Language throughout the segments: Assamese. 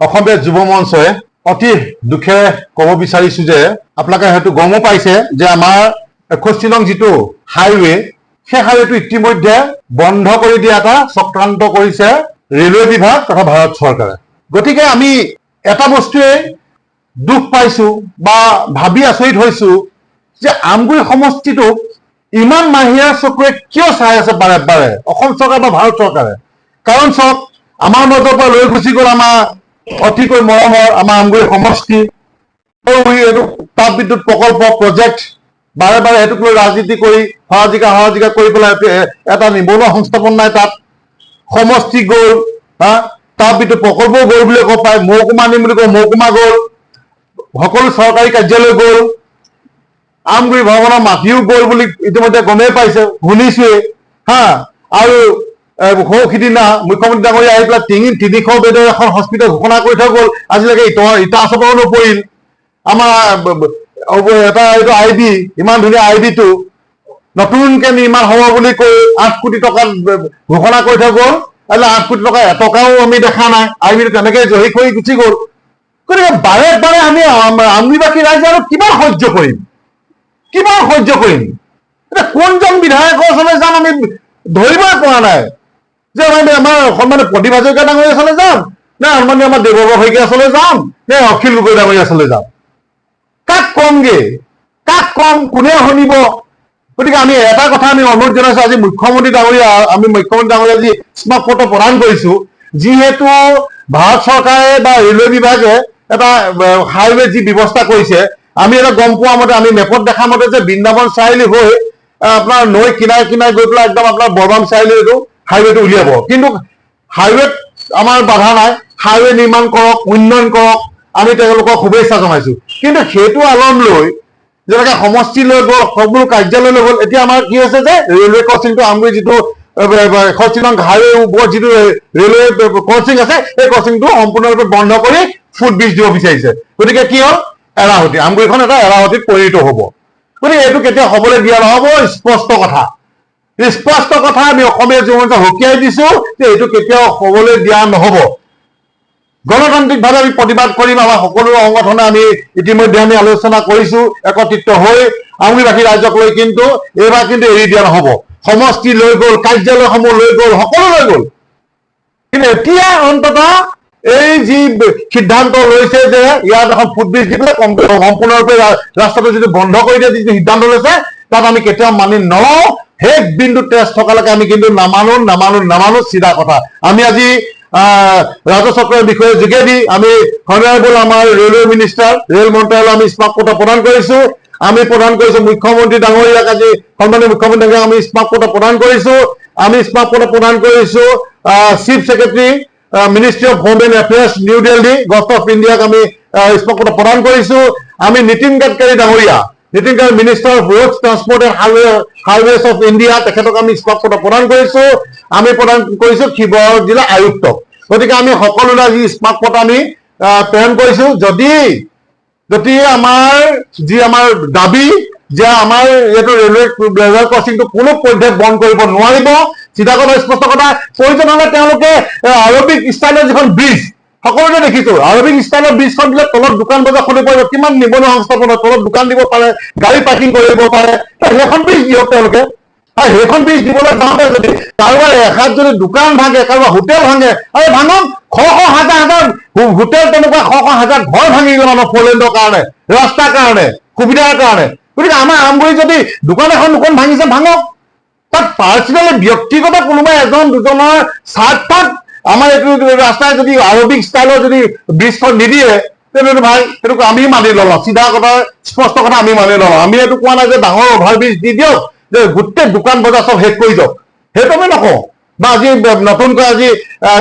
অসমীয়া যুৱ মঞ্চই অতি দুখে ক'ব বিচাৰিছো যে আপোনালোকে হয়তো গমো পাইছে যে আমাৰ 61 নং যিটো হাইৱে সেই হাইৱেটো ইতিমধ্যে বন্ধ কৰি দিয়া এটা চক্ৰান্ত কৰিছে ৰেলৱে বিভাগ তথা ভাৰত চৰকাৰে। গতিকে আমি এটা বস্তুৱে দুখ পাইছো বা ভাবি আচৰিত হৈছো যে আমগুৰি সমষ্টিটোক ইমান মাহিয়া চকুৰে কিয় চাই আছে বাৰে বাৰে অসম চৰকাৰ বা ভাৰত চৰকাৰে। কাৰণ চাওক, আমাৰ মাজৰ পৰা লৈ গুচি গ'ল আমাৰ অতিকৈ মৰমৰ আমাৰ আমগুৰি সমষ্টি, তাপ বিদ্যুৎ প্ৰকল্প প্ৰজেক্ট, বাৰে বাৰে সেইটোক লৈ ৰাজনীতি কৰি হৰা কৰি পেলাই এটা নিবনুৱা সংস্থাপন নাই, তাত সমষ্টি গ'ল, তাপ বিদ্যুৎ প্ৰকল্পও গ'ল বুলি ক'ব পাৰে, মহকুমা নিম বুলি কয় মহকুমা গ'ল, সকলো চৰকাৰী কাৰ্যালয় গ'ল, আমগুৰি ভৱনৰ মাটিও গ'ল বুলি ইতিমধ্যে গমেই পাইছে, শুনিছোৱে। আৰু সিদিনা মুখ্যমন্ত্ৰী ডাঙৰীয়া আহি পেলাই 300 বেডৰ এখন হস্পিটেল ঘোষণা কৰি থৈ গ'ল, আজিলৈকে ইটা চপাও নপৰিল। আমাৰ এটা এইটো IB, ইমান ধুনীয়া IBটো নতুনকে নিৰ্মাণ হ'ব বুলি কৈ 8 কোটি টকাত ঘোষণা কৰি থৈ গ'ল, 8 কোটি টকা এটকাও আমি দেখা নাই, IBটো তেনেকে জহি কৰি গুচি গ'ল। গতিকে বাৰে বাৰে আমি আমগুৰিবাসী ৰাইজে আৰু কিমান সহ্য কৰিম, এতিয়া কোনজন বিধায়কৰ ওচৰলৈ যাম আমি ধৰিবই পৰা নাই। যে আমাৰ সন্মানীয় প্ৰতিভা হাজৰিকা ডাঙৰীয়া ওচৰলৈ যাম, নে সন্মানীয় আমাৰ দেৱবাবু শইকীয়া ওচৰলৈ যাম, নে অখিল গগৈ ডাঙৰীয়া ওচৰলৈ যাম, কাক কমগে, কাক কম, কোনে শুনিব। গতিকে আমি এটা কথা আমি অনুৰোধ জনাইছো, আজি মুখ্যমন্ত্ৰী ডাঙৰীয়া যি স্মাৰক পত্ৰ প্ৰদান কৰিছো, যিহেতু ভাৰত চৰকাৰে বা ৰেলৱে বিভাগে এটা হাইৱে যি ব্যৱস্থা কৰিছে, আমি এটা গম পোৱা মতে, আমি মেপত দেখা মতে যে বৃন্দাবন চাৰিআলি হৈ আপোনাৰ নৈ কিনাৰে কিনাৰে গৈ পেলাই একদম আপোনাৰ বৰবাম চাৰিআলিটো হাইৱেটো উলিয়াব। কিন্তু হাইৱেত আমাৰ বাধা নাই, হাইৱে নিৰ্মাণ কৰক, উন্নয়ন কৰক, আমি তেওঁলোকক শুভেচ্ছা জনাইছো। কিন্তু সেইটো আলম লৈ যেনেকে সমষ্টি লৈ গ'ল, সকলো কাৰ্যালয় লৈ গ'ল, এতিয়া আমাৰ কি হৈছে যে ৰেলৱে ক্ৰচিংটো আমগুৰি যিটো 61 নং হাইৱে ওপৰত যিটো ৰেলৱে ক্ৰচিং আছে, সেই ক্ৰচিংটো সম্পূৰ্ণৰূপে বন্ধ কৰি ফুটব্ৰিজ দিব বিচাৰিছে। গতিকে কি হ'ল, এৰাহতি, আমগুৰিখন এটা এৰাহতিত পৰিণত হ'ব। গতিকে এইটো কেতিয়াও হ'বলৈ দিয়া নহ'ব, স্পষ্ট কথা আমি অসমীয়া যুৱ মঞ্চক সকীয়াই দিছো যে এইটো কেতিয়াও হ'বলৈ দিয়া নহ'ব। গণতান্ত্ৰিকভাৱে আমি প্ৰতিবাদ কৰিম, আমাৰ সকলো সংগঠনে আমি ইতিমধ্যে আমি আলোচনা কৰিছো একত্ৰিত হৈ আমগুৰিবাসী ৰাইজক লৈ, কিন্তু এইবাৰ কিন্তু এৰি দিয়া নহ'ব। সমষ্টি লৈ গ'ল, কাৰ্যালয়সমূহ লৈ গ'ল, সকলো লৈ গ'ল, কিন্তু এতিয়া অন্ততঃ এই যি সিদ্ধান্ত লৈছে যে ইয়াত এখন ফুটব্ৰিজ দি পেলাই সম্পূৰ্ণৰূপে ৰাস্তাটো যিটো বন্ধ কৰি দিয়া যিটো সিদ্ধান্ত লৈছে, তাত আমি কেতিয়াও মানি নলওঁ। শেষ বিন্দু তেজ থকালৈকে আমি কিন্তু নামানো, চিধা কথা। আমি আজি ৰাজহ চক্ৰৰ বিষয়ে যোগেদি আমি হনাৰেবল আমাৰ ৰেলৱে মিনিষ্টাৰ, ৰেল মন্ত্ৰালয়লৈ আমি স্মাৰক পত্ৰ প্ৰদান কৰিছো। আমি প্ৰদান কৰিছো মুখ্যমন্ত্ৰী ডাঙৰীয়াক, আজি সন্মানীয় মুখ্যমন্ত্ৰী ডাঙৰীয়াক আমি স্মাৰক পত্ৰ প্ৰদান কৰিছো। আমি স্মাৰক পত্ৰ প্ৰদান কৰিছো chief secretary ministry of home and affairs new Delhi, government of ইণ্ডিয়াক আমি স্মাৰক পত্ৰ প্ৰদান কৰিছো। আমি নীতিন গাডকাৰী ডাঙৰীয়া, minister of road transport and highways of India, তেখেতক আমি স্মাৰক পত্ৰ প্ৰদান কৰিছো। আমি প্ৰদান কৰিছো শিৱসাগৰ জিলা আয়ুক্তক। গতিকে আমি সকলোৰে আজি স্মাৰক পত্ৰ আমি প্ৰেৰণ কৰিছো। যদি আমাৰ দাবী যে আমাৰ এইটো ৰেলৱে ক্ৰচিংটো কোনো পধ্যে বন্ধ কৰিব নোৱাৰিব, চিধা কথা, স্পষ্ট কথা। প্ৰয়োজন হ'লে তেওঁলোকে আৰবিক ষ্টাইলৰ যিখন ব্ৰিজ, সকলোতে দেখিছো আৰবিক ষ্টাইলৰ ব্ৰিজখন দিলে তলত দোকান বজাৰ খুলিব পাৰিব, কিমান নিবনুৱা সংস্থাপন, তলত দোকান দিব পাৰে, গাড়ী পাৰ্কিং কৰিব পাৰে, সেইখন ব্ৰিজ দিয়ক তেওঁলোকে। সেইখন ব্ৰিজ দিবলৈ যাওঁতে যদি কাৰোবাৰ এখাত যদি দোকান ভাঙে, কাৰোবাৰ হোটেল ভাঙে, আৰু ভাঙক, শ হাজাৰ হোটেল, তেনেকুৱা শ হাজাৰ ঘৰ ভাঙি গ'ল আমাৰ ফ'ৰলেণ্ডৰ কাৰণে, ৰাস্তাৰ কাৰণে, সুবিধাৰ কাৰণে। গতিকে আমাৰ আমগুৰি যদি দোকান এখন ভাঙিছে, ভাঙক। তাত পাৰ্চনেলি ব্যক্তিগত কোনোবা এজন দুজনৰ স্বাৰ্থত আমাৰ এইটো ৰাস্তাই যদি আৰবিক ষ্টাইলৰ যদি ব্ৰিজখন নিদিয়ে, তেনেহ'লে ভাই সেইটো আমি মানি নলওঁ, চিধা কথা, স্পষ্ট কথা, আমি মানি নলওঁ। আমি এইটো কোৱা নাই যে ডাঙৰ অভাৰ ব্ৰিজ দি দিয়ক, যে গোটেই দোকান বজাৰ চব শেষ কৰি দিয়ক, সেইটো আমি নকওঁ। বা আজি নতুনকৈ আজি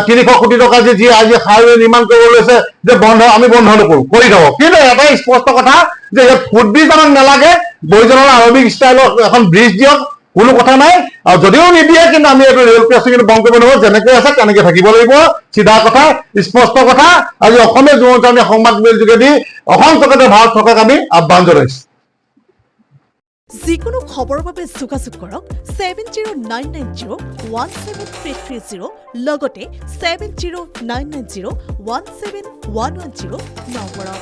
300 কোটি টকা যি আজি হাইৱে নিৰ্মাণ কৰিব লৈছে, যে আমি বন্ধ নকৰো, কৰি থব। কিন্তু এটাই স্পষ্ট কথা যে ইয়াত ফুটব্ৰিজ আমাক নালাগে, প্ৰয়োজনৰ আৰবিক ষ্টাইলৰ এখন ব্ৰিজ দিয়ক, কোনো কথা নাই। আৰু যদিও নিদিয়ে, কিন্তু আমি এইটো ৰেল ক্ৰচিং বন্ধ কৰিব নোৱাৰো, যেনেকৈ আছে তেনেকে থাকিব লাগিব, চিধা কথা, স্পষ্ট কথা। আজি অসমীয়া যুৱ মঞ্চ আমি সংবাদ মেল যোগেদি অসম চৰকাৰে ভাৰত চৰকাৰক আমি আহ্বান জনাইছো। যিকোনো খবৰৰ বাবে যোগাযোগ কৰক 7099017330 লগতে 7099017110 নম্বৰত।